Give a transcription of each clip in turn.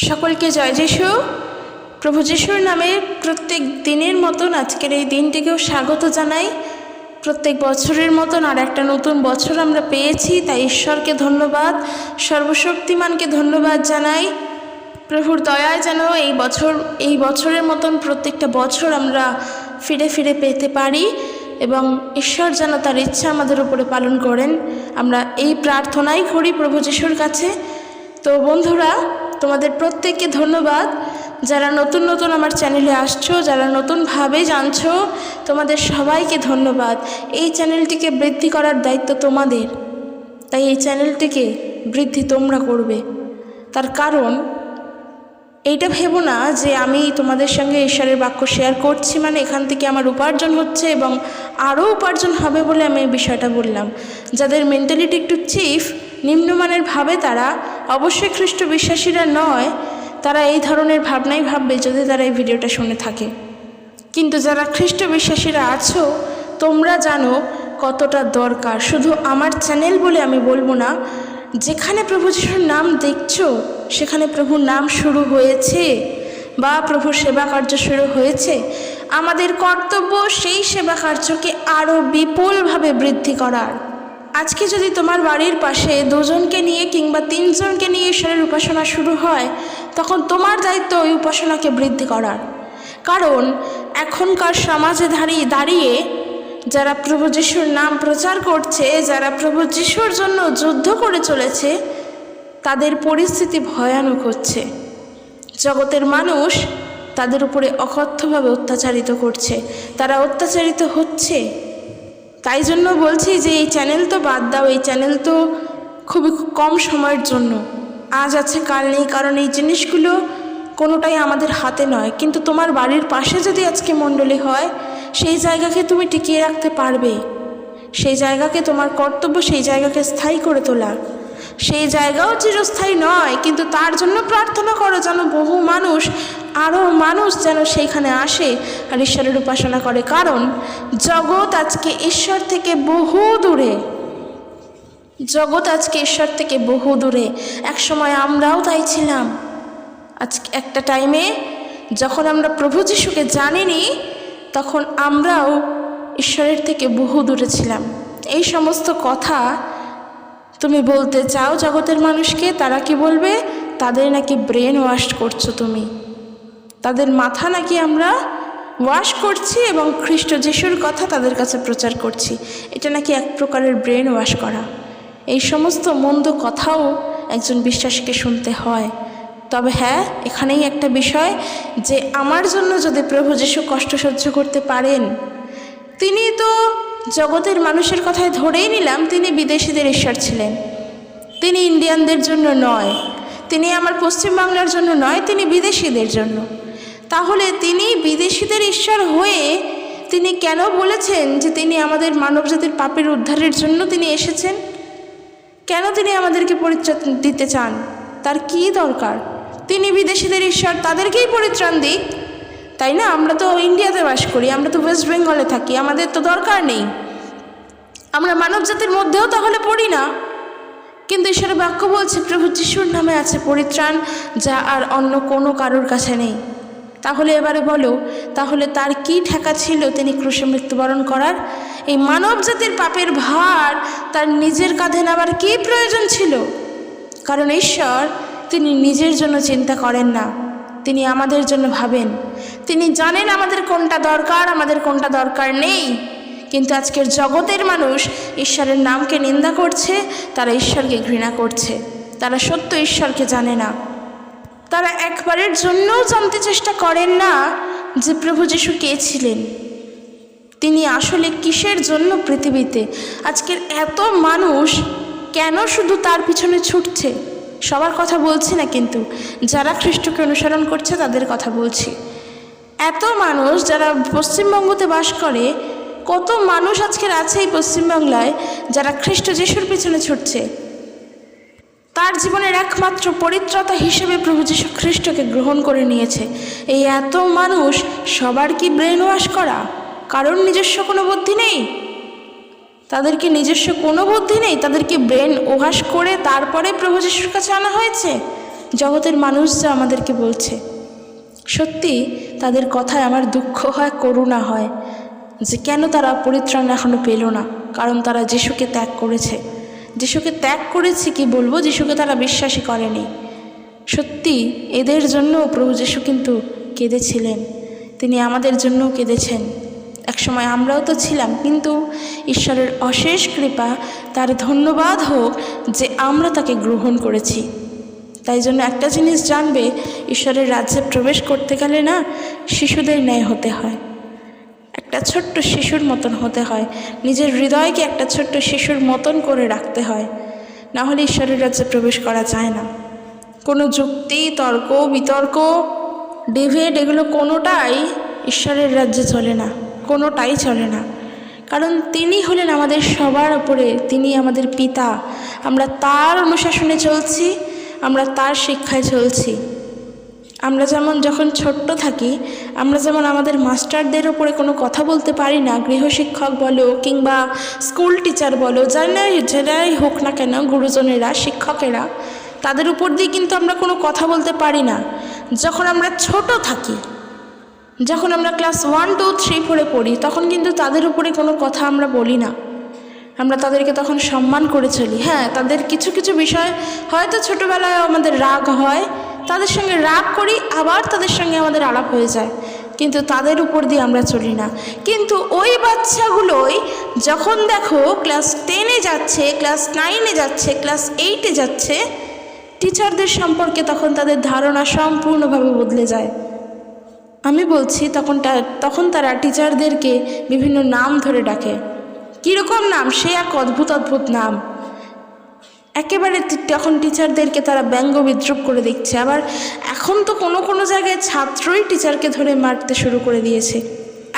সকলকে জয় যিশু। প্রভু যিশুর নামে প্রত্যেক দিনের মতন আজকের এই দিনটিকেও স্বাগত জানাই। প্রত্যেক বছরের মতন আর একটা নতুন বছর আমরা পেয়েছি, তাই ঈশ্বরকে ধন্যবাদ, সর্বশক্তিমানকে ধন্যবাদ জানাই। প্রভুর দয়ায় যেন এই বছরের মতন প্রত্যেকটা বছর আমরা ফিরে ফিরে পেতে পারি এবং ঈশ্বর যেন তার ইচ্ছা আমাদের উপরে পালন করেন। আমরা এই প্রার্থনাই করি প্রভু যিশুর কাছে। তো বন্ধুরা, তোমাদের প্রত্যেককে ধন্যবাদ। যারা নতুন নতুন আমার চ্যানেলে আসছো, যারা নতুনভাবে জানছো, তোমাদের সবাইকে ধন্যবাদ। এই চ্যানেলটিকে বৃদ্ধি করার দায়িত্ব তোমাদের, তাই এই চ্যানেলটিকে বৃদ্ধি তোমরা করবে। তার কারণ এইটা ভেবো না যে আমি তোমাদের সঙ্গে ঈশ্বরের বাক্য শেয়ার করছি মানে এখান থেকে আমার উপার্জন হচ্ছে এবং আরও উপার্জন হবে বলে আমি এই বিষয়টা বললাম। যাদের মেন্টালিটি একটু নিম্নমানের ভাবে, তারা অবশ্যই খ্রিস্ট বিশ্বাসীরা নয়, তারা এই ধরনের ভাবনাই ভাববে যদি তারা এই ভিডিওটা শুনে থাকে। কিন্তু যারা খ্রিস্ট বিশ্বাসীরা আছো, তোমরা জানো কতটা দরকার। শুধু আমার চ্যানেল বলে আমি বলবো না, যেখানে প্রভু যিশুর নাম দেখছো সেখানে প্রভুর নাম শুরু হয়েছে বা প্রভুর সেবা কার্য শুরু হয়েছে। আমাদের কর্তব্য সেই সেবা কার্যকে আরও বিপুলভাবে বৃদ্ধি করার। আজকে যদি তোমার বাড়ির পাশে 2 জনকে নিয়ে কিংবা 3 জনকে নিয়ে ঈশ্বরের উপাসনা শুরু হয়, তখন তোমার দায়িত্ব ওই উপাসনাকে বৃদ্ধি করার। কারণ এখনকার সমাজে দাঁড়িয়ে যারা প্রভু যিশুর নাম প্রচার করছে, যারা প্রভু যিশুর জন্য যুদ্ধ করে চলেছে, তাদের পরিস্থিতি ভয়ানক হচ্ছে। জগতের মানুষ তাদের উপরে অকথ্যভাবে অত্যাচারিত করছে, তারা অত্যাচারিত হচ্ছে। তাই জন্য বলছি যে এই চ্যানেল তো বাদ দাও, এই চ্যানেল তো খুবই কম সময়ের জন্য, আজ আছে কাল নেই। কারণ এই জিনিসগুলো কোনোটাই আমাদের হাতে নয়। কিন্তু তোমার বাড়ির পাশে যদি আজকে মণ্ডলী হয়, সেই জায়গাকে তুমি টিকিয়ে রাখতে পারবে। সেই জায়গাকে তোমার কর্তব্য সেই জায়গাকে স্থায়ী করে তোলা। সেই জায়গাও চিরস্থায়ী নয়, কিন্তু তার জন্য প্রার্থনা করো যেন আরও মানুষ যেন সেইখানে আসে আর ঈশ্বরের উপাসনা করে। কারণ জগৎ আজকে ঈশ্বর থেকে বহু দূরে, একসময় আমরাও তাই ছিলাম। আজকে একটা টাইমে যখন আমরা প্রভু যিশুকে জানিনি, তখন আমরাও ঈশ্বরের থেকে বহু দূরে ছিলাম। এই সমস্ত কথা তুমি বলতে চাও জগতের মানুষকে, তারা কি বলবে? তাদের নাকি ব্রেন ওয়াশ করছো তুমি, তাদের মাথা নাকি আমরা ওয়াশ করছি এবং খ্রিস্ট যিশুর কথা তাদের কাছে প্রচার করছি। এটা নাকি এক প্রকারের ব্রেন ওয়াশ করা। এই সমস্ত মন্দ কথাও একজন বিশ্বাসীকে শুনতে হয়। তবে হ্যাঁ, এখানেই একটা বিষয় যে আমার জন্য যদি প্রভু যিশু কষ্ট সহ্য করতে পারেন, তিনি তো জগতের মানুষের কথায় ধরেই নিলাম তিনি বিদেশিদের ঈশ্বর ছিলেন। তিনি ইন্ডিয়ানদের জন্য নয়, তিনি আমার পশ্চিমবাংলার জন্য নয়, তিনি বিদেশিদের জন্য। তাহলে তিনি বিদেশিদের ঈশ্বর হয়ে তিনি কেন বলেছেন যে তিনি আমাদের মানবজাতির পাপের উদ্ধারের জন্য তিনি এসেছেন? কেন তিনি আমাদেরকে পরিত্রাণ দিতে চান? তার কি দরকার? তিনি বিদেশিদের ঈশ্বর, তাদেরকেই পরিত্রাণ দিক, তাই না? আমরা তো ইন্ডিয়াতে বাস করি, আমরা তো ওয়েস্ট বেঙ্গলে থাকি, আমাদের তো দরকার নেই। আমরা মানব জাতির মধ্যেও তাহলে পড়ি না। কিন্তু ঈশ্বরের বাক্য বলছে প্রভু যিশুর নামে আছে পরিত্রাণ, যা আর অন্য কোনো কারোর কাছে নেই। তাহলে এবারে বলো, তাহলে তার কি ঠেকা ছিল তিনি ক্রুশে মৃত্যুবরণ করার? এই মানব জাতির পাপের ভার তার নিজের কাঁধে নেওয়ার কি প্রয়োজন ছিল? কারণ ঈশ্বর তিনি নিজের জন্য চিন্তা করেন না, তিনি আমাদের জন্য ভাবেন। তিনি জানেন আমাদের কোনটা দরকার, আমাদের কোনটা দরকার নেই। কিন্তু আজকের জগতের মানুষ ঈশ্বরের নামকে নিন্দা করছে, তারা ঈশ্বরকে ঘৃণা করছে, তারা সত্য ঈশ্বরকে জানে না। তারা একবারের জন্যও জানতে চেষ্টা করেন না যে প্রভু যিশু কে ছিলেন, তিনি আসলে কিসের জন্য পৃথিবীতে। আজকের এত মানুষ কেন শুধু তার পিছনে ছুটছে? সবার কথা বলছি না, কিন্তু যারা খ্রিস্টকে অনুসরণ করছে তাদের কথা বলছি। এত মানুষ যারা পশ্চিমবঙ্গতে বাস করে, কত মানুষ আজকের আছে এই পশ্চিমবাংলায় যারা খ্রিস্ট যিশুর পিছনে ছুটছে। তার জীবনের একমাত্র পরিত্রাতা হিসেবে প্রভু যিশু খ্রিস্টকে গ্রহণ করে নিয়েছে। এই এত মানুষ সবার কি ব্রেন ওয়াশ করা? কারণ নিজস্ব কোনো বুদ্ধি নেই, তাদের কি নিজস্ব কোনো বুদ্ধি নেই? তাদের কি ব্রেন ওয়াশ করে তারপরে প্রভু যিশুর কাছে আনা হয়েছে? জগতের মানুষরা আমাদেরকে বলছে। সত্যি তাদের কথায় আমার দুঃখ হয়, করুণা হয় যে কেন তারা পরিত্রাণ এখনও পেল না। কারণ তারা যিশুকে ত্যাগ করেছে। যিশুকে ত্যাগ করেছে কি বলবো, যিশুকে তারা বিশ্বাসই করেনি। সত্যি এদের জন্য প্রভু যিশু কিন্তু কেঁদেছিলেন, তিনি আমাদের জন্যও কেঁদেছেন। একসময় আমরাও তো ছিলাম, কিন্তু ঈশ্বরের অশেষ কৃপা, তার ধন্যবাদ হোক যে আমরা তাকে গ্রহণ করেছি। তাই জন্য একটা জিনিস জানবে, ঈশ্বরের রাজ্যে প্রবেশ করতে গেলে না শিশুদের ন্যায় হতে হয়, একটা ছোট্ট শিশুর মতন হতে হয়, নিজের হৃদয়কে একটা ছোট্ট শিশুর মতন করে রাখতে হয়, না হলে ঈশ্বরের রাজ্যে প্রবেশ করা যায় না। কোনো যুক্তি, তর্ক, বিতর্ক, ডিবেট এগুলো কোনোটাই ঈশ্বরের রাজ্যে চলে না, কোনোটাই চলে না। কারণ তিনি হলেন আমাদের সবার উপরে, তিনি আমাদের পিতা, আমরা তার অনুশাসনে চলছি, আমরা তার শিক্ষায় চলছি। আমরা যেমন যখন ছোট্ট থাকি, আমরা যেমন আমাদের মাস্টারদের ওপরে কোনো কথা বলতে পারি না, গৃহশিক্ষক বলো কিংবা স্কুল টিচার বলো, যারাই হোক না কেন, গুরুজনেরা, শিক্ষকেরা, তাদের উপর দিয়ে কিন্তু আমরা কোনো কথা বলতে পারি না। যখন আমরা ছোট থাকি, যখন আমরা ক্লাস 1, 2, 3, 4 পড়ি, তখন কিন্তু তাদের উপরে কোনো কথা আমরা বলি না, আমরা তাদেরকে তখন সম্মান করে চলি। হ্যাঁ, তাদের কিছু কিছু বিষয় হয়তো ছোটোবেলায় আমাদের রাগ হয়, তাদের সঙ্গে রাগ করি, আবার তাদের সঙ্গে আমাদের আলাপ হয়ে যায়, কিন্তু তাদের উপর দিয়ে আমরা চলি না। কিন্তু ওই বাচ্চাগুলোই যখন দেখো ক্লাস 10-এ যাচ্ছে, ক্লাস 9-এ যাচ্ছে, ক্লাস 8-এ যাচ্ছে, টিচারদের সম্পর্কে তখন তাদের ধারণা সম্পূর্ণভাবে বদলে যায়। আমি বলছি তখন তারা টিচারদেরকে বিভিন্ন নাম ধরে ডাকে। কীরকম নাম? সে এক অদ্ভুত অদ্ভুত নাম। একেবারে তখন টিচারদেরকে তারা ব্যঙ্গ বিদ্রুপ করে দেখছে। আবার এখন তো কোনো কোনো জায়গায় ছাত্রই টিচারকে ধরে মারতে শুরু করে দিয়েছে,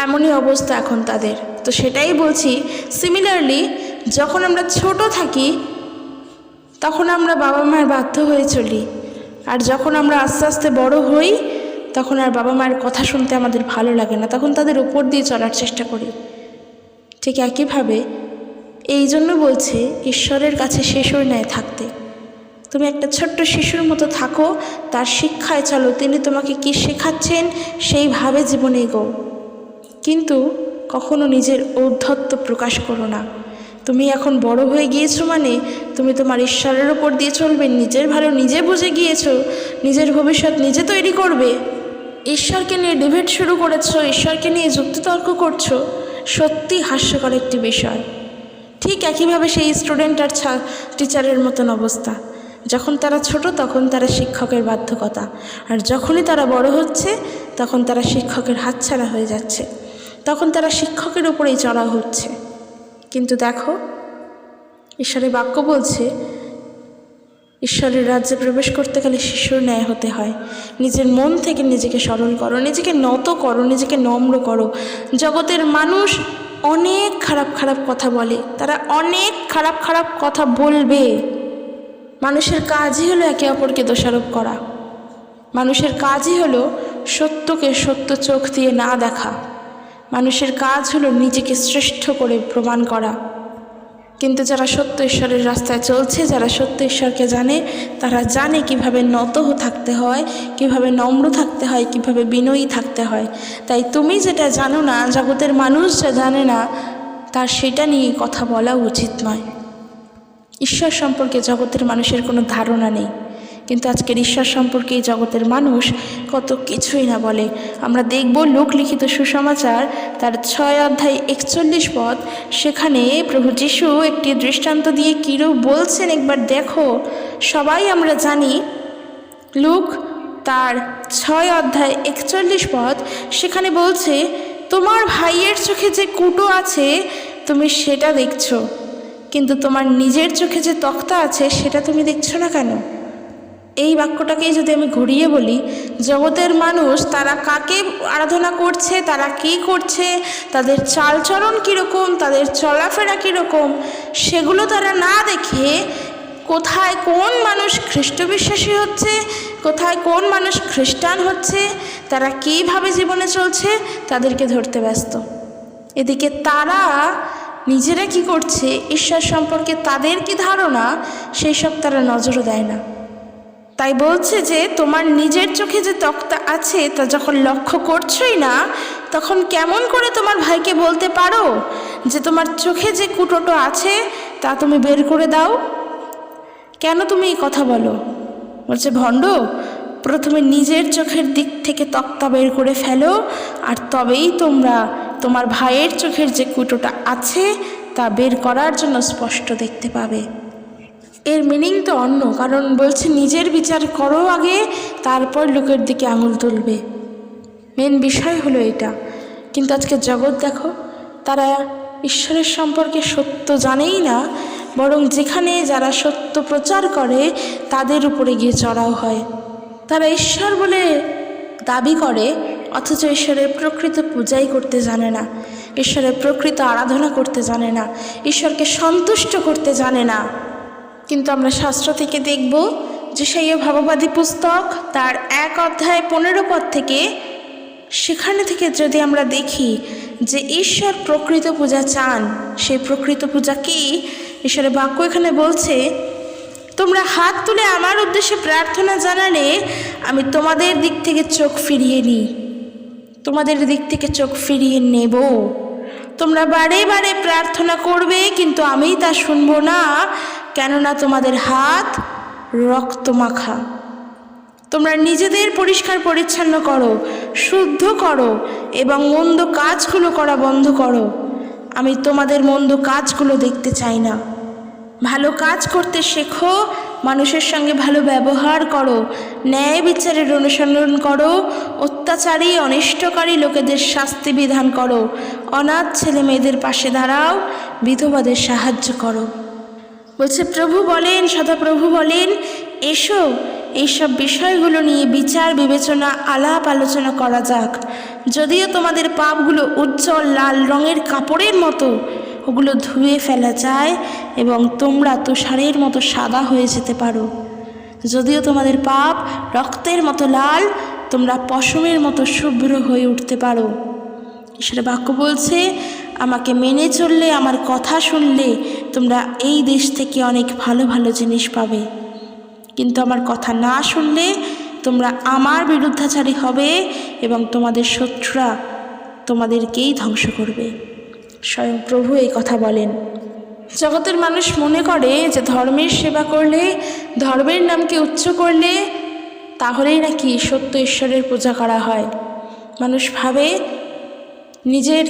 এমনই অবস্থা এখন তাদের। তো সেটাই বলছি, সিমিলারলি যখন আমরা ছোট থাকি তখন আমরা বাবা মায়ের বাধ্য হয়ে চলি, আর যখন আমরা আস্তে আস্তে বড় হই তখন আর বাবা মায়ের কথা শুনতে আমাদের ভালো লাগে না, তখন তাদের উপর দিয়ে চলার চেষ্টা করি। ঠিক একইভাবে এই জন্য বলছে ঈশ্বরের কাছে শিশুর ন্যায় থাকতে। তুমি একটা ছোট্ট শিশুর মতো থাকো, তার শিক্ষায় চলো, তিনি তোমাকে কি শেখাচ্ছেন সেইভাবে জীবনে এগোও, কিন্তু কখনো নিজের ঔদ্ধত্য প্রকাশ করো না। তুমি এখন বড় হয়ে গিয়েছো মানে তুমি তোমার ঈশ্বরের ওপর দিয়ে চলবে, নিজের ভালো নিজে বুঝে গিয়েছো, নিজের ভবিষ্যৎ নিজে তৈরি করবে। ঈশ্বরকে নিয়ে ডিবেট শুরু করেছো, ঈশ্বরকে নিয়ে যুক্তিতর্ক করছো, সত্যি হাস্যকর একটি বিষয়। ঠিক একইভাবে সেই স্টুডেন্ট আর টিচারের মতন অবস্থা। যখন তারা ছোট তখন তারা শিক্ষকের বাধ্যকতা, আর যখনই তারা বড় হচ্ছে তখন তারা শিক্ষকের হাতছাড়া হয়ে যাচ্ছে, তখন তারা শিক্ষকের উপরেই চড়াও হচ্ছে। কিন্তু দেখো, ঈশ্বরের বাক্য বলছে ঈশ্বরের রাজ্যে প্রবেশ করতে গেলে শিশুর ন্যায় হতে হয়। নিজের মন থেকে নিজেকে সরল করো, নিজেকে নত করো, নিজেকে নম্র করো। জগতের মানুষ অনেক খারাপ খারাপ কথা বলে, তারা অনেক খারাপ খারাপ কথা বলবে। মানুষের কাজই হলো একে অপরকে দোষারোপ করা, মানুষের কাজই হলো সত্যকে সত্য চোখ দিয়ে না দেখা, মানুষের কাজ হলো নিজেকে শ্রেষ্ঠ করে প্রমাণ করা। কিন্তু যারা সত্য ঈশ্বরের রাস্তায় চলছে, যারা সত্য ঈশ্বরকে জানে, তারা জানে কিভাবে নত থাকতে হয়, কিভাবে নম্র থাকতে হয়, কিভাবে বিনয়ী থাকতে হয়। তাই তুমি যেটা জানো না, জগতের মানুষ যা জানে না, তার সেটা নিয়ে কথা বলা উচিত নয়। ঈশ্বর সম্পর্কে জগতের মানুষের কোনো ধারণা নেই, কিন্তু আজকের ঈশ্বর সম্পর্কে এই জগতের মানুষ কত কিছুই না বলে। আমরা দেখব লোক লিখিত সুসমাচার তার 6:41 সেখানে প্রভু যিশু একটি দৃষ্টান্ত দিয়ে কিরূপ বলছেন একবার দেখো। সবাই আমরা জানি লোক তার 6:41 সেখানে বলছে, তোমার ভাইয়ের চোখে যে কুটো আছে তুমি সেটা দেখছো, কিন্তু তোমার নিজের চোখে যে তক্তা আছে সেটা তুমি দেখছো না কেন? এই বাক্যটাকেই যদি আমি ঘুরিয়ে বলি, জগতের মানুষ তারা কাকে আরাধনা করছে, তারা কি করছে, তাদের চালচরণ কীরকম, তাদের চলাফেরা কীরকম, সেগুলো তারা না দেখে কোথায় কোন মানুষ খ্রিস্ট বিশ্বাসী হচ্ছে, কোথায় কোন মানুষ খ্রিস্টান হচ্ছে, তারা কীভাবে জীবনে চলছে, তাদেরকে ধরতে ব্যস্ত। এদিকে তারা নিজেরা কি করছে, ঈশ্বর সম্পর্কে তাদের কি ধারণা, সেই সব তারা নজরও দেয় না। তাই বলছে যে তোমার নিজের চোখে যে তক্তা আছে তা যখন লক্ষ্য করছোই না, তখন কেমন করে তোমার ভাইকে বলতে পারো যে তোমার চোখে যে কুটোটো আছে তা তুমি বের করে দাও? কেন তুমি এই কথা বলো? বলছে, ভণ্ড, প্রথমে নিজের চোখের দিক থেকে তক্তা বের করে ফেলো, আর তবেই তোমরা তোমার ভাইয়ের চোখের যে কুটোটা আছে তা বের করার জন্য স্পষ্ট দেখতে পাবে। এর মিনিং তো অন্য, কারণ বলছে নিজের বিচার করো আগে, তারপর লোকের দিকে আঙুল তুলবে। মেন বিষয় হলো এটা। কিন্তু আজকে জগৎ দেখো, তারা ঈশ্বরের সম্পর্কে সত্য জানেই না, বরং যেখানে যারা সত্য প্রচার করে তাদের উপরে গিয়ে চড়াও হয়। তারা ঈশ্বর বলে দাবি করে, অথচ ঈশ্বরের প্রকৃত পূজাই করতে জানে না, ঈশ্বরের প্রকৃত আরাধনা করতে জানে না, ঈশ্বরকে সন্তুষ্ট করতে জানে না। কিন্তু আমরা শাস্ত্র থেকে দেখব যে সেই ভাববাদী পুস্তক তার 1 অধ্যায় 15 পদ থেকে, সেখানে থেকে যদি আমরা দেখি যে ঈশ্বর প্রকৃত পূজা চান, সেই প্রকৃত পূজা কি, ঈশ্বরের বাক্য এখানে বলছে, তোমরা হাত তুলে আমার উদ্দেশ্যে প্রার্থনা জানালে আমি তোমাদের দিক থেকে চোখ ফিরিয়ে নিই, তোমাদের দিক থেকে চোখ ফিরিয়ে নেব। তোমরা বারে বারে প্রার্থনা করবে, কিন্তু আমি তা শুনবো না, কেননা তোমাদের হাত রক্ত মাখা। তোমরা নিজেদের পরিষ্কার পরিচ্ছন্ন করো, শুদ্ধ করো এবং মন্দ কাজগুলো করা বন্ধ করো। আমি তোমাদের মন্দ কাজগুলো দেখতে চাই না। ভালো কাজ করতে শেখো, মানুষের সঙ্গে ভালো ব্যবহার করো, ন্যায় বিচারের অনুসরণ করো, অত্যাচারী অনিষ্টকারী লোকেদের শাস্তি বিধান করো, অনাথ ছেলে মেয়েদের পাশে দাঁড়াও, বিধবাদের সাহায্য করো। বলছে প্রভু বলেন, সদাপ্রভু বলেন, এসো এইসব বিষয়গুলো নিয়ে বিচার বিবেচনা আলাপ আলোচনা করা যাক। যদিও তোমাদের পাপগুলো উজ্জ্বল লাল রঙের কাপড়ের মতো, ওগুলো ধুয়ে ফেলা যায় এবং তোমরা তুষারের মতো সাদা হয়ে যেতে পারো। যদিও তোমাদের পাপ রক্তের মতো লাল, তোমরা পশমের মতো শুভ্র হয়ে উঠতে পারো। ঈশ্বরের বাক্য বলছে, আমাকে মেনে চললে, আমার কথা শুনলে তোমরা এই দেশ থেকে অনেক ভালো ভালো জিনিস পাবে, কিন্তু আমার কথা না শুনলে তোমরা আমার বিরুদ্ধাচারী হবে এবং তোমাদের শত্রুরা তোমাদেরকেই ধ্বংস করবে। স্বয়ং প্রভু এই কথা বলেন। জগতের মানুষ মনে করে যে ধর্মের সেবা করলে, ধর্মের নামকে উচ্চ করলে, তাহলেই নাকি সত্য ঈশ্বরের পূজা করা হয়। মানুষ ভাবে নিজের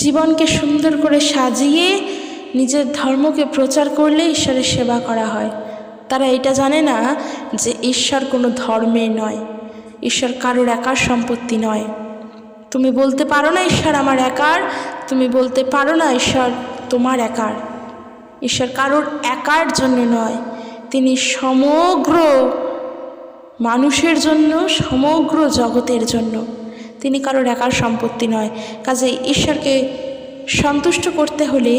জীবনকে সুন্দর করে সাজিয়ে নিজের ধর্মকে প্রচার করলে ঈশ্বরের সেবা করা হয়। তারা এটা জানে না যে ঈশ্বর কোনো ধর্মের নয়, ঈশ্বর কারোর একার সম্পত্তি নয়। তুমি বলতে পারো না ঈশ্বর আমার একার, তুমি বলতে পারো না ঈশ্বর তোমার একার। ঈশ্বর কারোর একার জন্য নয়, তিনি সমগ্র মানুষের জন্য, সমগ্র জগতের জন্য। তিনি কারোর একার সম্পত্তি নয়। কাজে ঈশ্বরকে সন্তুষ্ট করতে হলে,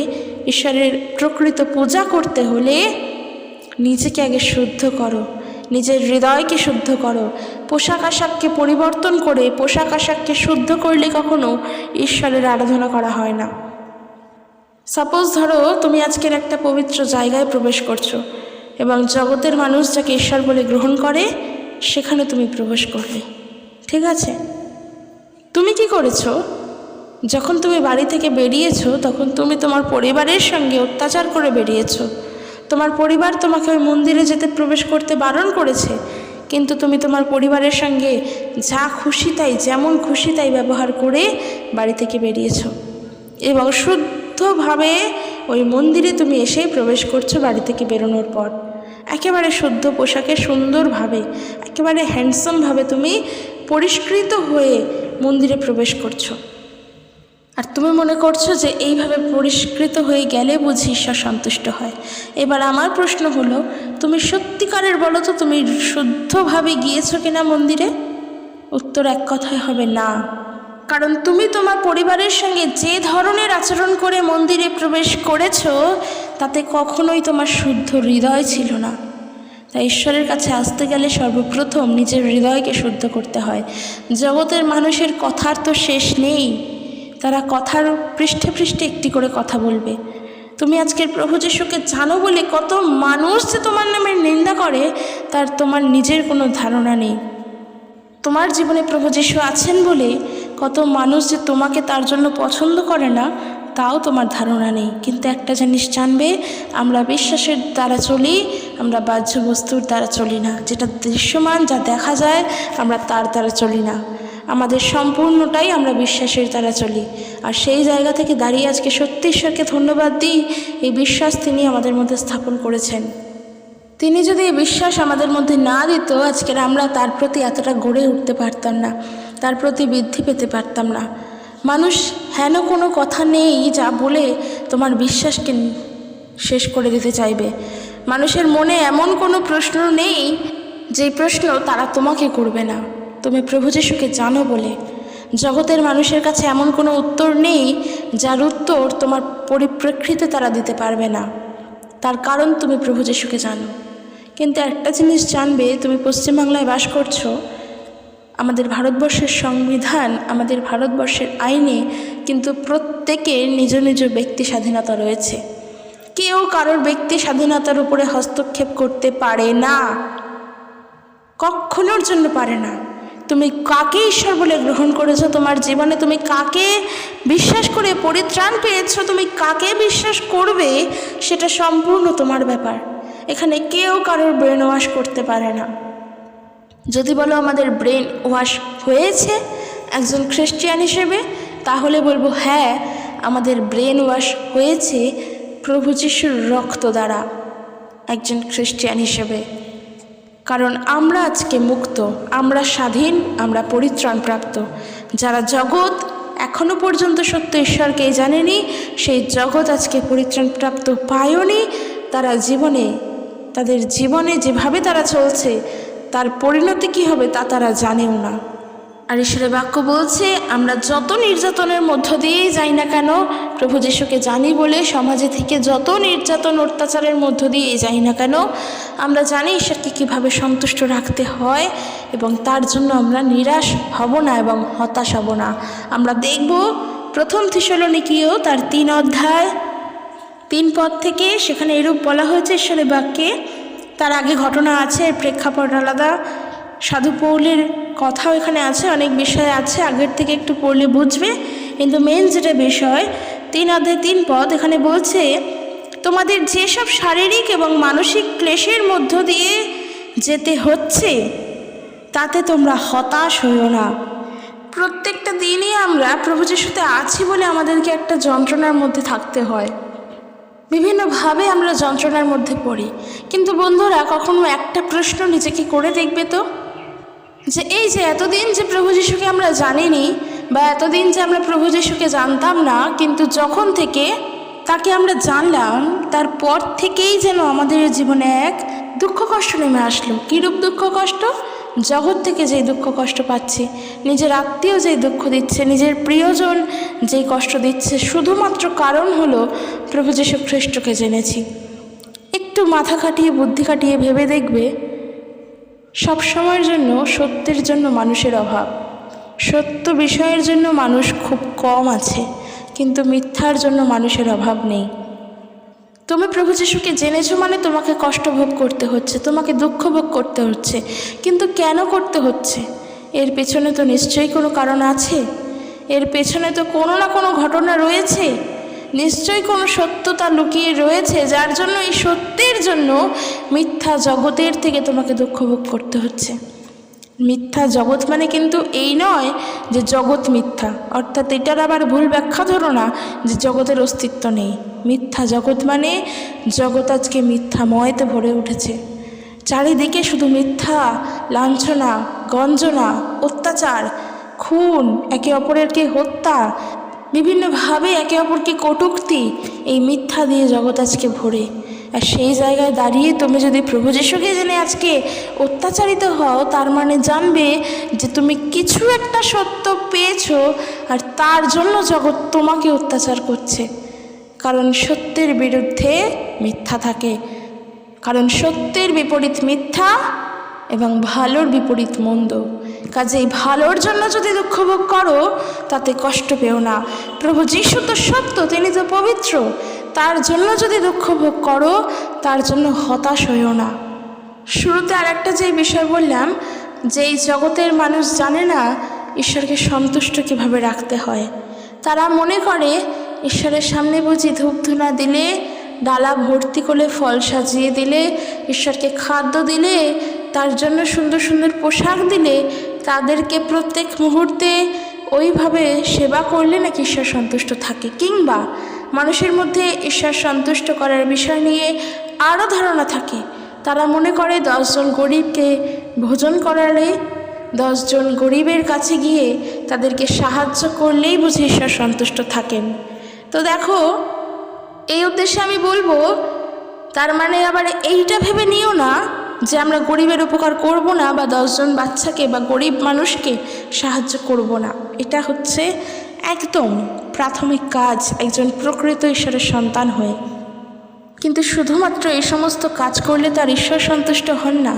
ঈশ্বরের প্রকৃত পূজা করতে হলে নিজেকে আগে শুদ্ধ করো, নিজের হৃদয়কে শুদ্ধ করো। পোশাক আশাককে পরিবর্তন করে পোশাক আশাককে শুদ্ধ করলে কখনো ঈশ্বরের আরাধনা করা হয় না। সাপোজ ধরো তুমি আজকের একটা পবিত্র জায়গায় প্রবেশ করছো এবং জগতের মানুষ যাকে ঈশ্বর বলে গ্রহণ করে সেখানে তুমি প্রবেশ করলে, ঠিক আছে? তুমি কি করেছো? যখন তুমি বাড়ি থেকে বেরিয়েছো তখন তুমি তোমার পরিবারের সঙ্গে অত্যাচার করে বেরিয়েছো। তোমার পরিবার তোমাকে ওই মন্দিরে যেতে প্রবেশ করতে বারণ করেছে, কিন্তু তুমি তোমার পরিবারের সঙ্গে যা খুশি তাই, যেমন খুশি তাই ব্যবহার করে বাড়ি থেকে বেরিয়েছো এবং শুদ্ধভাবে ওই মন্দিরে তুমি এসেই প্রবেশ করছো। বাড়ি থেকে বেরোনোর পর একেবারে শুদ্ধ পোশাকে, সুন্দরভাবে, একেবারে হ্যান্ডসামভাবে তুমি পরিষ্কৃত হয়ে মন্দিরে প্রবেশ করছো। আর তুমি মনে করছো যে এইভাবে পরিষ্কৃত হয়ে গেলে বুঝি ঈশ্বর সন্তুষ্ট হয়। এবার আমার প্রশ্ন হলো, তুমি সত্যিকারের বলো তো তুমি শুদ্ধভাবে গিয়েছো কিনা মন্দিরে? উত্তর এক কথায় হবে না। কারণ তুমি তোমার পরিবারের সঙ্গে যে ধরনের আচরণ করে মন্দিরে প্রবেশ করেছো তাতে কখনোই তোমার শুদ্ধ হৃদয় ছিল না। তাই ঈশ্বরের কাছে আসতে গেলে সর্বপ্রথম নিজের হৃদয়কে শুদ্ধ করতে হয়। জগতের মানুষের কথার তো শেষ নেই, তারা কথার পৃষ্ঠে পৃষ্ঠে একটি করে কথা বলবে। তুমি আজকের প্রভু যিশুকে জানো বলে কত মানুষ যে তোমার নামে নিন্দা করে তার তোমার নিজের কোনো ধারণা নেই। তোমার জীবনে প্রভু যিশু আছেন বলে কত মানুষ যে তোমাকে তার জন্য পছন্দ করে না তাও তোমার ধারণা নেই। কিন্তু একটা জিনিস জানবে, আমরা বিশ্বাসের দ্বারা চলি, আমরা বাহ্য বস্তুর দ্বারা চলি না। যেটা দৃশ্যমান, যা দেখা যায়, আমরা তার দ্বারা চলি না। আমাদের সম্পূর্ণটাই আমরা বিশ্বাসের দ্বারা চলি। আর সেই জায়গা থেকে দাঁড়িয়ে আজকে সত্যি ঈশ্বরকে ধন্যবাদ দিই, এই বিশ্বাস তিনি আমাদের মধ্যে স্থাপন করেছেন। তিনি যদি এই বিশ্বাস আমাদের মধ্যে না দিত, আজকের আমরা তার প্রতি এতটা গড়ে উঠতে পারতাম না, তার প্রতি বৃদ্ধি পেতে পারতাম না। মানুষ হেন কোনো কথা নেই যা বলে তোমার বিশ্বাসকে শেষ করে দিতে চাইবে। মানুষের মনে এমন কোনো প্রশ্ন নেই যে প্রশ্ন তারা তোমাকে করবে না, তুমি প্রভু যিশুকে জানো বলে। জগতের মানুষের কাছে এমন কোনো উত্তর নেই যার উত্তর তোমার পরিপ্রেক্ষিতে তারা দিতে পারবে না, তার কারণ তুমি প্রভু যিশুকে জানো। কিন্তু একটা জিনিস জানবে, তুমি পশ্চিমবাংলায় বাস করছো, আমাদের ভারতবর্ষের সংবিধান, আমাদের ভারতবর্ষের আইনে কিন্তু প্রত্যেকের নিজ নিজ ব্যক্তি স্বাধীনতা রয়েছে। কেউ কারোর ব্যক্তি স্বাধীনতার উপরে হস্তক্ষেপ করতে পারে না, কখনোর জন্য পারে না। তুমি কাকে ঈশ্বর বলে গ্রহণ করেছো তোমার জীবনে, তুমি কাকে বিশ্বাস করে পরিত্রাণ পেয়েছো, তুমি কাকে বিশ্বাস করবে, সেটা সম্পূর্ণ তোমার ব্যাপার। এখানে কেউ কারোর ব্রেন ওয়াশ করতে পারে না। যদি বলো আমাদের ব্রেন ওয়াশ হয়েছে একজন খ্রিস্টিয়ান হিসেবে, তাহলে বলবো হ্যাঁ, আমাদের ব্রেন ওয়াশ হয়েছে প্রভু যিশুর রক্ত দ্বারা একজন খ্রিস্টিয়ান হিসেবে। কারণ আমরা আজকে মুক্ত, আমরা স্বাধীন, আমরা পরিত্রাণপ্রাপ্ত। যারা জগৎ এখনো পর্যন্ত সত্য ঈশ্বরকে জানেনি, সেই জগৎ আজকে পরিত্রাণপ্রাপ্ত পায়নি। তারা তাদের জীবনে যেভাবে তারা চলছে তার পরিণতি কী হবে তা তারা জানেও না। আর ঈশ্বরের বাক্য বলছে, আমরা যত নির্যাতনের মধ্য দিয়েই যাই না কেন, প্রভু যিশুকে জানি বলে সমাজে থেকে যত নির্যাতন অত্যাচারের মধ্য দিয়েই যাই না কেন, আমরা জানি ঈশ্বরকে কীভাবে সন্তুষ্ট রাখতে হয়, এবং তার জন্য আমরা নিরাশ হব না এবং হতাশ হব না। আমরা দেখব প্রথম থিসলনিকীয় তার 3 অধ্যায় 3 পদ থেকে, সেখানে এরূপ বলা হয়েছে ঈশ্বরের বাক্যে। তার আগে ঘটনা আছে, প্রেক্ষাপট আলাদা, সাধু পৌলের কথাও এখানে আছে, অনেক বিষয় আছে, আগের থেকে একটু পড়লে বুঝবে। কিন্তু মেন যেটা বিষয়, 3 অধ্যায় 3 পদ, এখানে বলছে, তোমাদের যেসব শারীরিক এবং মানসিক ক্লেশের মধ্য দিয়ে যেতে হচ্ছে তাতে তোমরা হতাশ হইও না। প্রত্যেকটা দিনই আমরা প্রভু যিশুতে আছি বলে আমাদেরকে একটা যন্ত্রণার মধ্যে থাকতে হয়, বিভিন্নভাবে আমরা যন্ত্রণার মধ্যে পড়ি। কিন্তু বন্ধুরা, কখনো একটা প্রশ্ন নিজেকে করে দেখবে তো, যে এই যে এতদিন যে প্রভু যিশুকে আমরা জানিনি, বা এতদিন যে আমরা প্রভু যিশুকে জানতাম না, কিন্তু যখন থেকে তাকে আমরা জানলাম তারপর থেকেই যেন আমাদের জীবনে এক দুঃখ কষ্ট নেমে আসলো। কীরূপ দুঃখ কষ্ট? জগৎ থেকে যেই দুঃখ কষ্ট পাচ্ছি, নিজের আত্মীয় যেই দুঃখ দিচ্ছে, নিজের প্রিয়জন যেই কষ্ট দিচ্ছে, শুধুমাত্র কারণ হলো প্রভু যীশু খ্রিস্টকে জেনেছি। একটু মাথা খাটিয়ে বুদ্ধি খাটিয়ে ভেবে দেখবে, সব সময়ের জন্য সত্যের জন্য মানুষের অভাব, সত্য বিষয়ের জন্য মানুষ খুব কম আছে, কিন্তু মিথ্যার জন্য মানুষের অভাব নেই। তুমি প্রভু যিশুকে জেনেছো মানে তোমাকে কষ্ট ভোগ করতে হচ্ছে, তোমাকে দুঃখ ভোগ করতে হচ্ছে। কিন্তু কেন করতে হচ্ছে? এর পেছনে তো নিশ্চয়ই কোনো কারণ আছে, এর পেছনে তো কোনো না কোনো ঘটনা রয়েছে, নিশ্চয়ই কোনো সত্যতা লুকিয়ে রয়েছে, যার জন্য এই সত্যের জন্য মিথ্যা জগতের থেকে তোমাকে দুঃখ ভোগ করতে হচ্ছে। মিথ্যা জগৎ মানে কিন্তু এই নয় যে জগৎ মিথ্যা, অর্থাৎ এটার আবার ভুল ব্যাখ্যা ধরো না যে জগতের অস্তিত্ব নেই। মিথ্যা জগৎ মানে জগৎ আজকে মিথ্যাময়তে ভরে উঠেছে, চারিদিকে শুধু মিথ্যা, লাঞ্ছনা, গঞ্জনা, অত্যাচার, খুন, একে অপরেরকে হত্যা, বিভিন্নভাবে একে অপরকে কটূক্তি, এই মিথ্যা দিয়ে জগৎ আজকে ভরে। আর সেই জায়গায় দাঁড়িয়ে তুমি যদি প্রভু যিশুকে জেনে আজকে অত্যাচারিত হও, তার মানে জানবে যে তুমি কিছু একটা সত্য পেয়েছো, আর তার জন্য জগৎ তোমাকে অত্যাচার করছে। কারণ সত্যের বিরুদ্ধে মিথ্যা থাকে, কারণ সত্যের বিপরীত মিথ্যা এবং ভালোর বিপরীত মন্দ। কাজেই ভালোর জন্য যদি দুঃখ ভোগ করো তাতে কষ্ট পেও না। প্রভু যিশু তো সত্য, তিনি তো পবিত্র, তার জন্য যদি দুঃখ ভোগ করো, তার জন্য হতাশ হইও না। শুরুতে আরেকটা যে বিষয় বললাম, যে এই জগতের মানুষ জানে না ঈশ্বরকে সন্তুষ্ট কিভাবে রাখতে হয়। তারা মনে করে ঈশ্বরের সামনে বুঝি ধূপধুনা দিলে, ডালা ভর্তি করে ফল সাজিয়ে দিলে, ঈশ্বরকে খাদ্য দিলে, তার জন্য সুন্দর সুন্দর পোশাক দিলে, তাদেরকে প্রত্যেক মুহূর্তে ওইভাবে সেবা করলে নাকি ঈশ্বর সন্তুষ্ট থাকে। কিংবা মানুষের মধ্যে ঈশ্বর সন্তুষ্ট করার বিষয় নিয়ে আরও ধারণা থাকে। তারা মনে করে 10 জন গরিবকে ভোজন করালে, 10 জন গরিবের কাছে গিয়ে তাদেরকে সাহায্য করলেই বুঝি ঈশ্বর সন্তুষ্ট থাকেন। তো দেখো, এই উদ্দেশ্যে আমি বলবো, তার মানে আবার এইটা ভেবে নিও না যে আমরা গরিবের উপকার করব না, বা 10 জন বাচ্চাকে বা গরিব মানুষকে সাহায্য করব না। এটা হচ্ছে একদম প্রাথমিক কাজ একজন প্রকৃত ঈশ্বরের সন্তান হয়ে। কিন্তু শুধুমাত্র এই সমস্ত কাজ করলে তার ঈশ্বর সন্তুষ্ট হন না।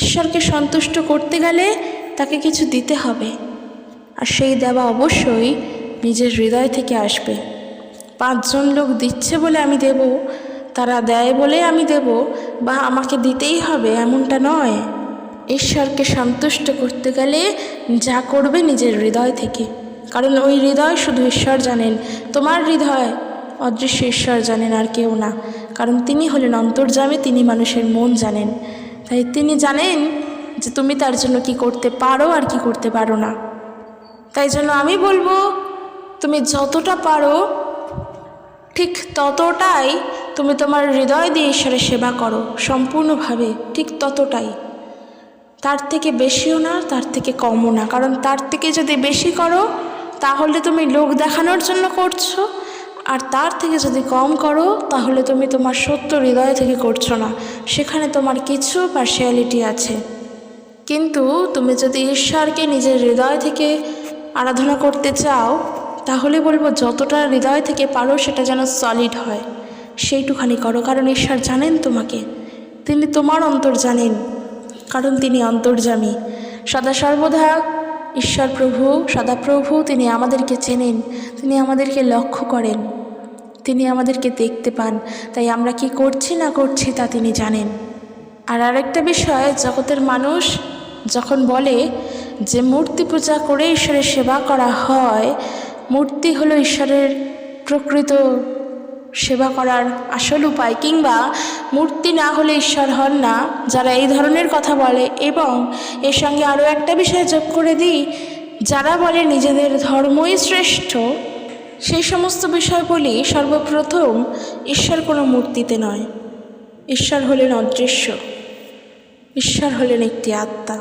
ঈশ্বরকে সন্তুষ্ট করতে গেলে তাকে কিছু দিতে হবে, আর সেই দেওয়া অবশ্যই নিজের হৃদয় থেকে আসবে। 5 জন লোক দিচ্ছে বলে আমি দেব, তারা দেয় বলে আমি দেব, বা আমাকে দিতেই হবে এমনটা নয়। ঈশ্বরকে সন্তুষ্ট করতে গেলে যা করবে নিজের হৃদয় থেকে, কারণ ওই হৃদয় শুধু ঈশ্বর জানেন। তোমার হৃদয় অদৃশ্য ঈশ্বর জানেন, আর কেউ না, কারণ তিনি হলেন অন্তর্যামী, তিনি মানুষের মন জানেন। তাই তিনি জানেন যে তুমি তার জন্য কি করতে পারো আর কি করতে পারো না। তাই জন্য আমি বলবো, তুমি যতটা পারো ঠিক ততটাই তুমি তোমার হৃদয় দিয়ে ঈশ্বরের সেবা করো, সম্পূর্ণভাবে ঠিক ততটাই। তার থেকে বেশিও না, তার থেকে কমও না, কারণ তার থেকে যদি বেশি করো তাহলে তুমি লোক দেখানোর জন্য করছো, আর তার থেকে যদি কম করো তাহলে তুমি তোমার সত্য হৃদয় থেকে করছো না, সেখানে তোমার কিছু পার্শিয়ালিটি আছে। কিন্তু তুমি যদি ঈশ্বরকে নিজের হৃদয় থেকে আরাধনা করতে চাও, তাহলে বলবো যতটা হৃদয় থেকে পারো সেটা যেন সলিড হয়, সেইটুখানি করো। কারণ ঈশ্বর জানেন তোমাকে, তিনি তোমার অন্তর জানেন, কারণ তিনি অন্তর্যামী। সদা সর্বদা ঈশ্বর প্রভু, সদাপ্রভু, তিনি আমাদেরকে চেনেন, তিনি আমাদেরকে লক্ষ্য করেন, তিনি আমাদেরকে দেখতে পান। তাই আমরা কি করছি না করছি তা তিনি জানেন। আর আরেকটা বিষয়, জগতের মানুষ যখন বলে যে মূর্তি পূজা করে ঈশ্বরের সেবা করা হয়, মূর্তি হলো ঈশ্বরের প্রকৃত সেবা করার আসল উপায়, কিংবা মূর্তি না হলে ঈশ্বর হন না, যারা এই ধরনের কথা বলে, এবং এর সঙ্গে আরও একটা বিষয় যোগ করে দিই, যারা বলে নিজেদের ধর্মই শ্রেষ্ঠ, সেই সমস্ত বিষয় বলি। সর্বপ্রথম, ঈশ্বর কোনো মূর্তিতে নয়, ঈশ্বর হলেন অদৃশ্য, ঈশ্বর হলেন একটি আত্মা।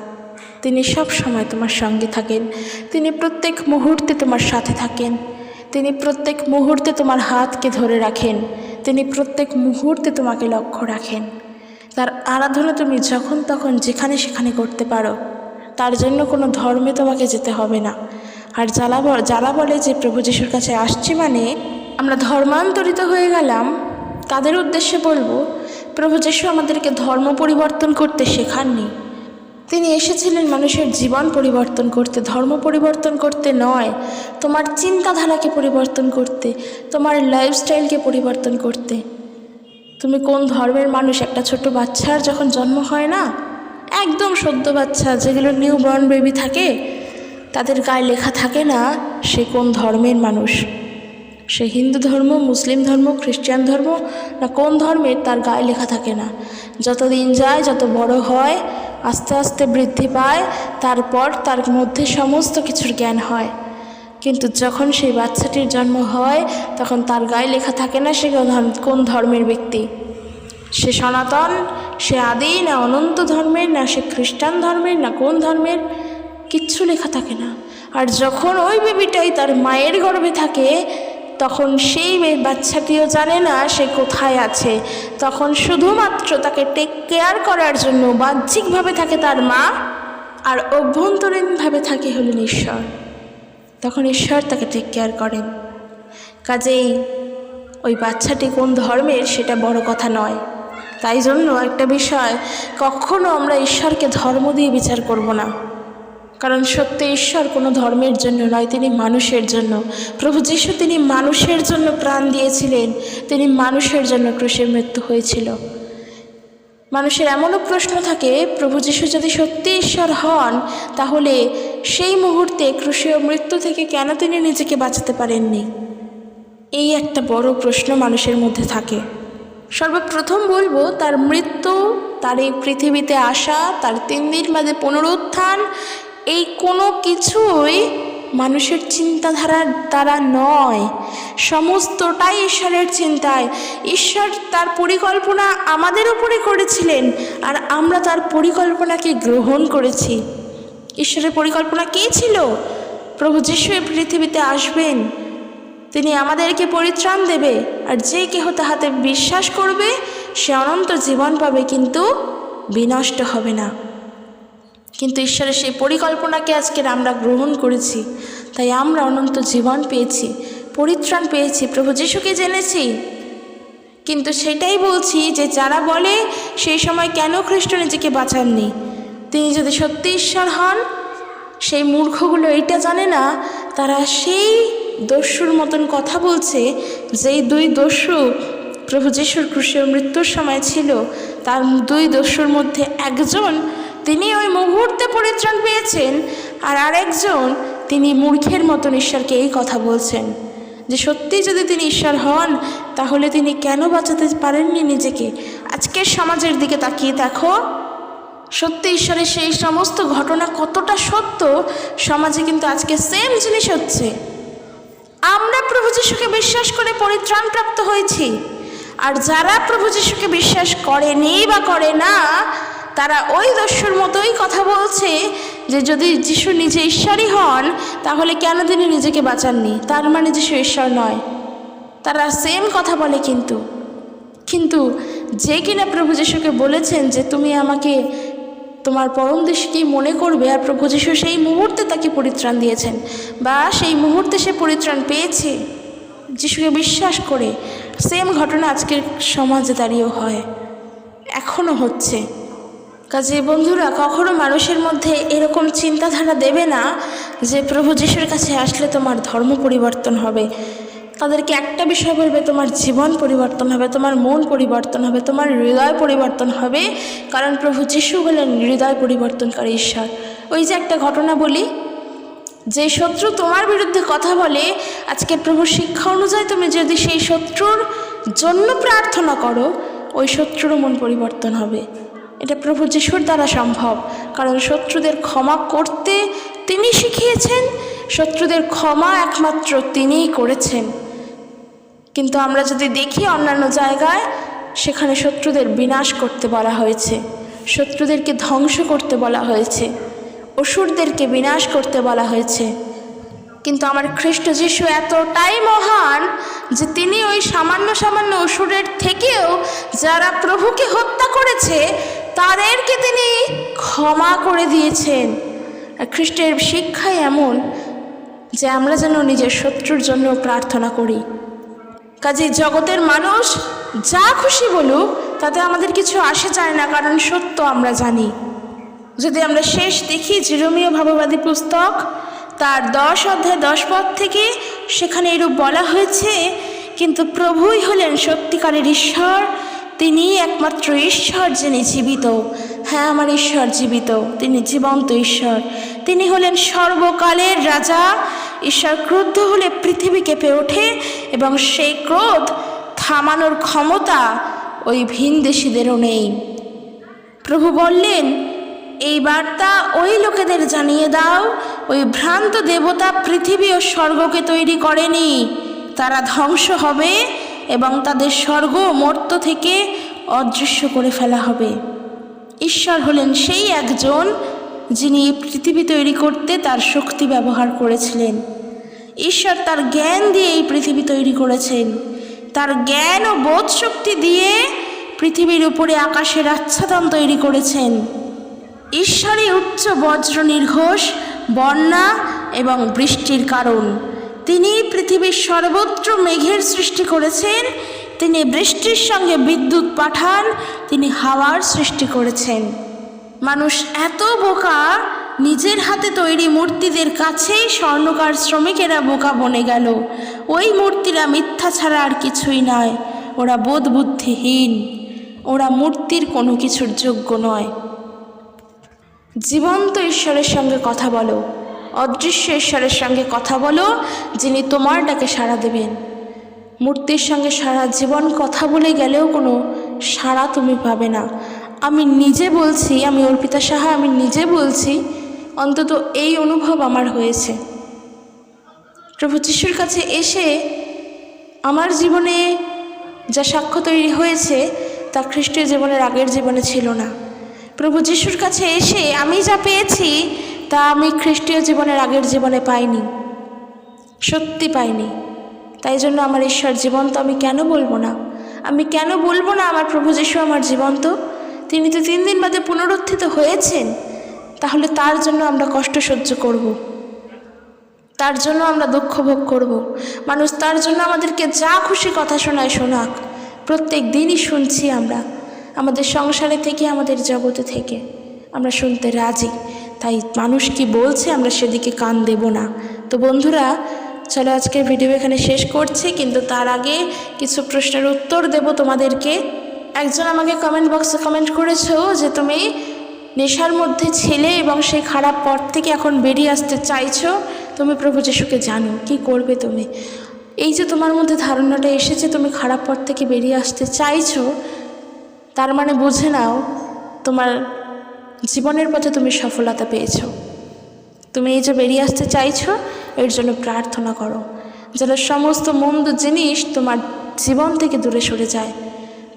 তিনি সব সময় তোমার সঙ্গে থাকেন, তিনি প্রত্যেক মুহূর্তে তোমার সাথে থাকেন, তিনি প্রত্যেক মুহূর্তে তোমার হাতকে ধরে রাখেন, তিনি প্রত্যেক মুহূর্তে তোমাকে লক্ষ্য রাখেন। তার আরাধনা তুমি যখন তখন যেখানে সেখানে করতে পারো, তার জন্য কোনো ধর্মে তোমাকে যেতে হবে না। আর যারা বলে যে প্রভু যিশুর কাছে আসছি মানে আমরা ধর্মান্তরিত হয়ে গেলাম, তাদের উদ্দেশ্যে বলবো, প্রভু যিশু আমাদেরকে ধর্ম পরিবর্তন করতে শেখাননি। তিনি এসেছিলেন মানুষের জীবন পরিবর্তন করতে, ধর্ম পরিবর্তন করতে নয়। তোমার চিন্তাধারাকে পরিবর্তন করতে, তোমার লাইফস্টাইলকে পরিবর্তন করতে। তুমি কোন ধর্মের মানুষ? একটা ছোট বাচ্চার যখন জন্ম হয় না, একদম সদ্য বাচ্চা, যেগুলো নিউ বর্ন বেবি থাকে, তাদের গায়ে লেখা থাকে না সে কোন ধর্মের মানুষ, সে হিন্দু ধর্ম, মুসলিম ধর্ম, খ্রিস্টান ধর্ম না কোন ধর্মের, তার গায়ে লেখা থাকে না। যতদিন যায়, যত বড় হয়, আস্তে আস্তে বৃদ্ধি পায়, তারপর তার মধ্যে সমস্ত কিছুর জ্ঞান হয়। কিন্তু যখন সেই বাচ্চাটির জন্ম হয়, তখন তার গায়ে লেখা থাকে না সে কোন ধর্মের ব্যক্তি, সে সনাতন, সে আদি না অনন্ত ধর্মের, না সে খ্রিস্টান ধর্মের, না কোন ধর্মের, কিচ্ছু লেখা থাকে না। আর যখন ওই বেবিটাই তার মায়ের গর্ভে থাকে, তখন সেই বাচ্চাটিও জানে না সে কোথায় আছে। তখন শুধুমাত্র তাকে টেক কেয়ার করার জন্য বাহ্যিকভাবে থাকে তার মা, আর অভ্যন্তরীণভাবে থাকে হলেন ঈশ্বর। তখন ঈশ্বর তাকে টেক কেয়ার করেন। কাজেই ওই বাচ্চাটি কোন ধর্মের সেটা বড় কথা নয়। তাই জন্য একটা বিষয়, কখনো আমরা ঈশ্বরকে ধর্ম দিয়ে বিচার করব না, কারণ সত্যি ঈশ্বর কোনো ধর্মের জন্য নয়, তিনি মানুষের জন্য। প্রভু যীশু তিনি মানুষের জন্য প্রাণ দিয়েছিলেন, তিনি মানুষের জন্য ক্রুশে মৃত্যু হয়েছিল। মানুষের এমনও প্রশ্ন থাকে, প্রভু যীশু যদি সত্যি ঈশ্বর হন, তাহলে সেই মুহূর্তে ক্রুশীয় মৃত্যু থেকে কেন তিনি নিজেকে বাঁচাতে পারেননি? এই একটা বড় প্রশ্ন মানুষের মধ্যে থাকে। সর্বপ্রথম বলবো, তার মৃত্যু, তার এই পৃথিবীতে আসা, তার 3 দিন বাদে পুনরুত্থান, এই কোনো কিছুই মানুষের চিন্তাধারার দ্বারা নয়, সমস্তটাই ঈশ্বরের চিন্তায়। ঈশ্বর তার পরিকল্পনা আমাদের উপরে করেছিলেন, আর আমরা তার পরিকল্পনাকে গ্রহণ করেছি। ঈশ্বরের পরিকল্পনা কী ছিল? প্রভু যীশু এই পৃথিবীতে আসবেন, তিনি আমাদেরকে পরিত্রাণ দেবে, আর যে কেহ তাহাতে বিশ্বাস করবে সে অনন্ত জীবন পাবে, কিন্তু বিনষ্ট হবে না। কিন্তু ঈশ্বরের সেই পরিকল্পনাকে আজকের আমরা গ্রহণ করেছি, তাই আমরা অনন্ত জীবন পেয়েছি, পরিত্রাণ পেয়েছি, প্রভু যীশুকে জেনেছি। কিন্তু সেটাই বলছি যে যারা বলে সেই সময় কেন খ্রিস্ট নিজেকে বাঁচাননি, তিনি যদি সত্যি ঈশ্বর হন, সেই মূর্খগুলো এইটা জানে না, তারা সেই দস্যুর মতন কথা বলছে, যেই 2 দস্যু প্রভু যীশুর ক্রুশে মৃত্যুর সময় ছিল, তার 2 দস্যুর মধ্যে একজন তিনি ওই মুহূর্তে পরিত্রাণ পেয়েছেন, আর আরেকজন তিনি মূর্খের মতন ঈশ্বরকে এই কথা বলছেন যে সত্যি যদি তিনি ঈশ্বর হন, তাহলে তিনি কেন বাঁচাতে পারেননি নিজেকে। আজকের সমাজের দিকে তাকিয়ে দেখো, সত্যি ঈশ্বরের সেই সমস্ত ঘটনা কতটা সত্য, সমাজে কিন্তু আজকে সেম জিনিস হচ্ছে। আমরা প্রভু যীশুকে বিশ্বাস করে পরিত্রাণ প্রাপ্ত হয়েছি, আর যারা প্রভু যীশুকে বিশ্বাস করেনি বা করে না, তারা ওই দস্যুর মতোই কথা বলছে যে যদি যীশু নিজে ঈশ্বরই হন, তাহলে কেন তিনি নিজেকে বাঁচাননি, তার মানে যীশু ঈশ্বর নয়। তারা সেম কথা বলে, কিন্তু যে কিনা প্রভু যীশুকে বলেছেন যে তুমি আমাকে তোমার পরম দেশকেই মনে করবে, আর প্রভু যীশু সেই মুহূর্তে তাকে পরিত্রাণ দিয়েছেন, বা সেই মুহূর্তে সে পরিত্রাণ পেয়েছে যীশুকে বিশ্বাস করে। সেম ঘটনা আজকের সমাজে দাঁড়িয়েও হয়, এখনও হচ্ছে। কাজে বন্ধুরা, কখনো মানুষের মধ্যে এরকম চিন্তাধারা দেবে না যে প্রভু যীশুর কাছে আসলে তোমার ধর্ম পরিবর্তন হবে। তাদেরকে একটা বিষয় বলবে, তোমার জীবন পরিবর্তন হবে, তোমার মন পরিবর্তন হবে, তোমার হৃদয় পরিবর্তন হবে, কারণ প্রভু যীশু হলেন হৃদয় পরিবর্তনকারী ঈশ্বর। ওই যে একটা ঘটনা বলি, যে শত্রু তোমার বিরুদ্ধে কথা বলে, আজকে প্রভুর শিক্ষা অনুযায়ী তুমি যদি সেই শত্রুর জন্য প্রার্থনা করো, ওই শত্রুরও মন পরিবর্তন হবে। এটা প্রভু যীশুর দ্বারা সম্ভব, কারণ শত্রুদের ক্ষমা করতে তিনি শিখিয়েছেন, শত্রুদের ক্ষমা একমাত্র তিনিই করেছেন। কিন্তু আমরা যদি দেখি অন্যান্য জায়গায়, সেখানে শত্রুদের বিনাশ করতে বলা হয়েছে, শত্রুদেরকে ধ্বংস করতে বলা হয়েছে, অসুরদেরকে বিনাশ করতে বলা হয়েছে। কিন্তু আমার খ্রিস্ট যীশু এতটাই মহান যে তিনি ওই সামান্য সামান্য অসুরের থেকেও যারা প্রভুকে হত্যা করেছে, তাদেরকে তিনি ক্ষমা করে দিয়েছেন। আর খ্রিস্টের শিক্ষাই এমন যে আমরা যেন নিজের শত্রুর জন্য প্রার্থনা করি। কাজে জগতের মানুষ যা খুশি বলুক, তাতে আমাদের কিছু আসে যায় না, কারণ সত্য আমরা জানি। যদি আমরা শেষ দেখি জিরোমীয় ভাববাদী পুস্তক, তার 10 অধ্যায় 10 পদ থেকে, সেখানে এরূপ বলা হয়েছে, কিন্তু প্রভুই হলেন সত্যিকারের ঈশ্বর, তিনি একমাত্র ঈশ্বর যিনি জীবিত। হ্যাঁ, আমার ঈশ্বর জীবিত, তিনি জীবন্ত ঈশ্বর, তিনি হলেন সর্বকালের রাজা। ঈশ্বর ক্রুদ্ধ হলে পৃথিবী কেঁপে ওঠে, এবং সেই ক্রোধ থামানোর ক্ষমতা ওই ভিনদেশীদেরও নেই। প্রভু বললেন, এই বার্তা ওই লোকেদের জানিয়ে দাও, ওই ভ্রান্ত দেবতা পৃথিবী ও স্বর্গকে তৈরি করেনি, তারা ধ্বংস হবে এবং তাদের স্বর্গ মর্ত্য থেকে অদৃশ্য করে ফেলা হবে। ঈশ্বর হলেন সেই একজন যিনি পৃথিবী তৈরি করতে তার শক্তি ব্যবহার করেছিলেন। ঈশ্বর তার জ্ঞান দিয়ে এই পৃথিবী তৈরি করেছেন, তার জ্ঞান ও বোধ শক্তি দিয়ে পৃথিবীর উপরে আকাশের আচ্ছাদন তৈরি করেছেন। ঈশ্বরই উচ্চ বজ্র নির্ঘোষ, বন্যা এবং বৃষ্টির কারণ। তিনি পৃথিবীর সর্বত্র মেঘের সৃষ্টি করেছেন, তিনি বৃষ্টির সঙ্গে বিদ্যুৎ পাঠান, তিনি হাওয়ার সৃষ্টি করেছেন। মানুষ এত বোকা নিজের হাতে তৈরি মূর্তিদের কাছেই স্বর্ণকার শ্রমিকেরা বোকা বনে গেল। ওই মূর্তিরা মিথ্যা ছাড়া আর কিছুই নয়। ওরা বোধ বুদ্ধিহীন, ওরা মূর্তির কোনো কিছুর যোগ্য নয়। জীবন্ত ঈশ্বরের সঙ্গে কথা বলো, অদৃশ্য ঈশ্বরের সঙ্গে কথা বলো, যিনি তোমার ডাকে সাড়া দেবেন। মূর্তির সঙ্গে সারা জীবন কথা বলে গেলেও কোনো সাড়া তুমি পাবে না। আমি নিজে বলছি, আমি অর্পিতা সাহা, আমি নিজে বলছি, অন্তত এই অনুভব আমার হয়েছে। প্রভু যিশুর কাছে এসে আমার জীবনে যা সাক্ষ্য তৈরি হয়েছে তা খ্রিস্টীয় জীবনের আগের জীবনে ছিল না। প্রভু যিশুর কাছে এসে আমি যা পেয়েছি তা আমি খ্রিস্টীয় জীবনের আগের জীবনে পাইনি, সত্যি পাইনি। তাই জন্য আমার ঈশ্বর জীবন্ত, আমি কেন বলবো না? আমি কেন বলবো না আমার প্রভু যিশু আমার জীবন্ত? তিনি তো 3 দিন বাদে পুনরুত্থিত হয়েছেন। তাহলে তার জন্য আমরা কষ্ট সহ্য করব, তার জন্য আমরা দুঃখ ভোগ করব। মানুষ তার জন্য আমাদেরকে যা খুশি কথা শোনায় শোনাক, প্রত্যেক দিনই শুনছি আমরা, আমাদের সংসারে থেকে, আমাদের জগতে থেকে আমরা শুনতে রাজি। তাই মানুষ কি বলছে আমরা সেদিকে কান দেব না। তো বন্ধুরা, চলো আজকের ভিডিও এখানে শেষ করছি, কিন্তু তার আগে কিছু প্রশ্নের উত্তর দেব তোমাদেরকে। একজন আমাকে কমেন্ট বক্সে কমেন্ট করেছো যে তুমি নেশার মধ্যে ছিলে এবং সেই খারাপ পথ থেকে এখন বেরিয়ে আসতে চাইছো। তুমি প্রভু যিশুকে জানো, কি করবে তুমি? এই যে তোমার মধ্যে ধারণাটা এসেছে তুমি খারাপ পথ থেকে বেরিয়ে আসতে চাইছো, তার মানে বুঝে নাও তোমার জীবনের পথে তুমি সফলতা পেয়েছো। তুমি এই যে বেরিয়ে আসতে চাইছো, এর জন্য প্রার্থনা করো যেন সমস্ত মন্দ জিনিস তোমার জীবন থেকে দূরে সরে যায়।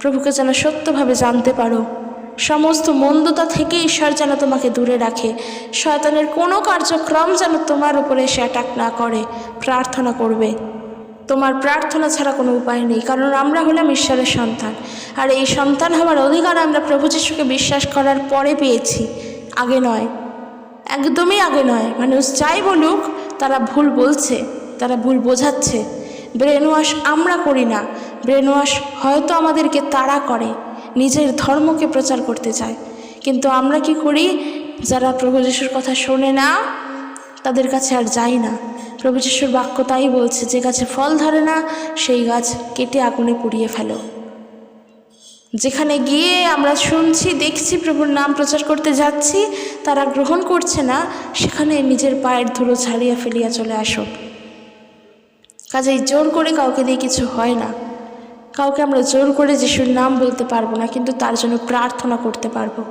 প্রভুকে যেন সত্যভাবে জানতে পারো, সমস্ত মন্দতা থেকে ঈশ্বর যেন তোমাকে দূরে রাখে, শয়তানের কোনো কার্যক্রম যেন তোমার উপরে এসে অ্যাটাক না করে। প্রার্থনা করবে, তোমার প্রার্থনা ছাড়া কোনো উপায় নেই, কারণ আমরা হলাম ঈশ্বরের সন্তান। আর এই সন্তান হওয়ার অধিকার আমরা প্রভু যিশুকে বিশ্বাস করার পরে পেয়েছি, আগে নয়, একদমই আগে নয়। মানুষ যাই বলুক, তারা ভুল বলছে, তারা ভুল বোঝাচ্ছে। ব্রেন ওয়াশ আমরা করি না, ব্রেন ওয়াশ হয়তো আমাদেরকে তাড়া করে, নিজের ধর্মকে প্রচার করতে চায়। কিন্তু আমরা কি করি? যারা প্রভু যিশুর কথা শোনে না তাদের কাছে আর যাই না। প্রভু যিশুর বাক্য তাই বলছে, যে গাছে ফল ধরে না সেই গাছ কেটে আগুনে পুড়িয়ে ফেলো। যেখানে গিয়ে আমরা শুনছি, দেখছি, প্রভুর নাম প্রচার করতে যাচ্ছি, তারা গ্রহণ করছে না, সেখানে নিজের পায়ের ধুলো ছাড়িয়ে ফেলিয়া চলে আসো। কাজেই জোর করে কাউকে দিয়ে কিছু হয় না। কাউকে আমরা জোর করে যিশুর নাম বলতে পারবো না, কিন্তু তার জন্য প্রার্থনা করতে পারবো।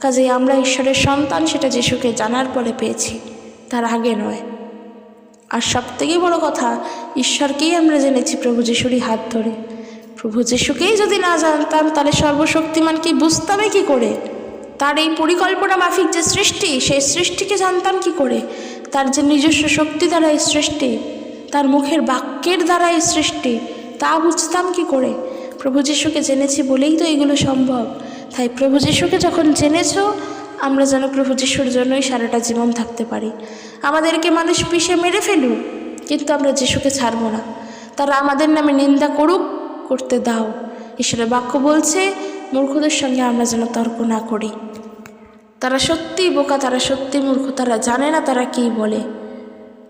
কাজেই আমরা ঈশ্বরের সন্তান, সেটা যিশুকে জানার পরে পেয়েছি, তার আগে নয়। আর সবথেকে বড় কথা, ঈশ্বরকেই আমরা জেনেছি প্রভু যিশুরই হাত ধরে। প্রভু যিশুকেই যদি না জানতাম, তাহলে সর্বশক্তিমানকে বুঝতামই কি করে? তার এই পরিকল্পনা মাফিক যে সৃষ্টি, সেই সৃষ্টিকে জানতাম কি করে? তার যে নিজস্ব শক্তি দ্বারা এই সৃষ্টি, তার মুখের বাক্যের দ্বারা এই সৃষ্টি, তা বুঝতাম কি করে? প্রভু যিশুকে জেনেছি বলেই তো এগুলো সম্ভব। তাই প্রভু যিশুকে যখন জেনেছো, আমরা যেন প্রভু যিশুর জন্যই সারাটা জীবন থাকতে পারি। আমাদেরকে মানুষ পিষে মেরে ফেলুক, কিন্তু আমরা যিশুকে ছাড়বো না। তারা আমাদের নামে নিন্দা করুক, করতে দাও। ঈশ্বরের বাক্য বলছে, মূর্খদের সঙ্গে আমরা যেন তর্ক না করি। তারা সত্যিই বোকা, তারা সত্যি মূর্খ, তারা জানে না তারা কী বলে।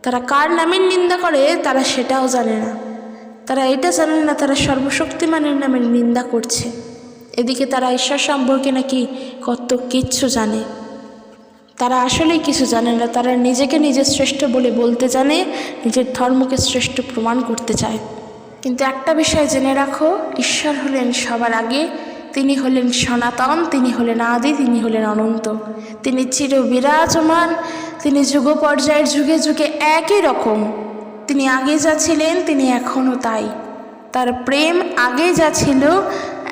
তারা কার নামের নিন্দা করে তারা সেটাও জানে না। তারা এটা জানে না তারা সর্বশক্তিমানের নামের নিন্দা করছে। এদিকে তারা ঈশ্বর সম্পর্কে নাকি কত কিচ্ছু জানে। তারা আসলেই কিছু জানে না। তারা নিজেকে নিজে শ্রেষ্ঠ বলে বলতে জানে, নিজের ধর্মকে শ্রেষ্ঠ প্রমাণ করতে চায়। কিন্তু একটা বিষয় জেনে রাখো, ঈশ্বর হলেন সবার আগে, তিনি হলেন সনাতন, তিনি হলেন আদি, তিনি হলেন অনন্ত, তিনি চির বিরাজমান, তিনি যুগ পর্যায়ের যুগে যুগে একই রকম। তিনি আগে যা ছিলেন তিনি এখনও তাই। তার প্রেম আগে যা ছিল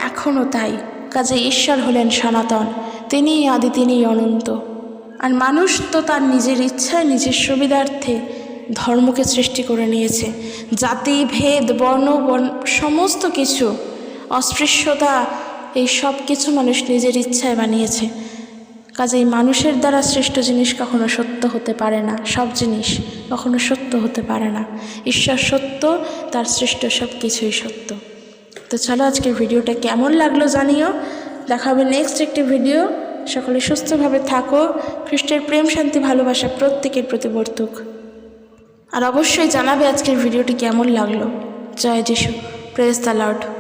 এখনও তাই। কাজে ঈশ্বর হলেন সনাতন, তিনিই আদি, তিনিই অনন্ত। আর মানুষ তো তার নিজের ইচ্ছায়, নিজের সুবিধার্থে ধর্মকে সৃষ্টি করে নিয়েছে। জাতি, ভেদ, বর্ণ, সমস্ত কিছু, অস্পৃশ্যতা, এই সব কিছু মানুষ নিজের ইচ্ছায় বানিয়েছে। কাজেই মানুষের দ্বারা সৃষ্ট জিনিস কখনো সত্য হতে পারে না। সব জিনিস কখনো সত্য হতে পারে না। ঈশ্বর সত্য, তার সৃষ্ট সব কিছুই সত্য। তো চলো আজকের ভিডিওটা কেমন লাগলো জানিও। দেখা হবে নেক্সট একটি ভিডিও। সকলে সুস্থভাবে থাকো, খ্রিস্টের প্রেম শান্তি ভালোবাসা প্রত্যেকের প্রতি বর্তুক। আর অবশ্যই জানাবে আজকের ভিডিওটি কেমন লাগলো। জয় যিশু, প্রেজ দ্য লর্ড।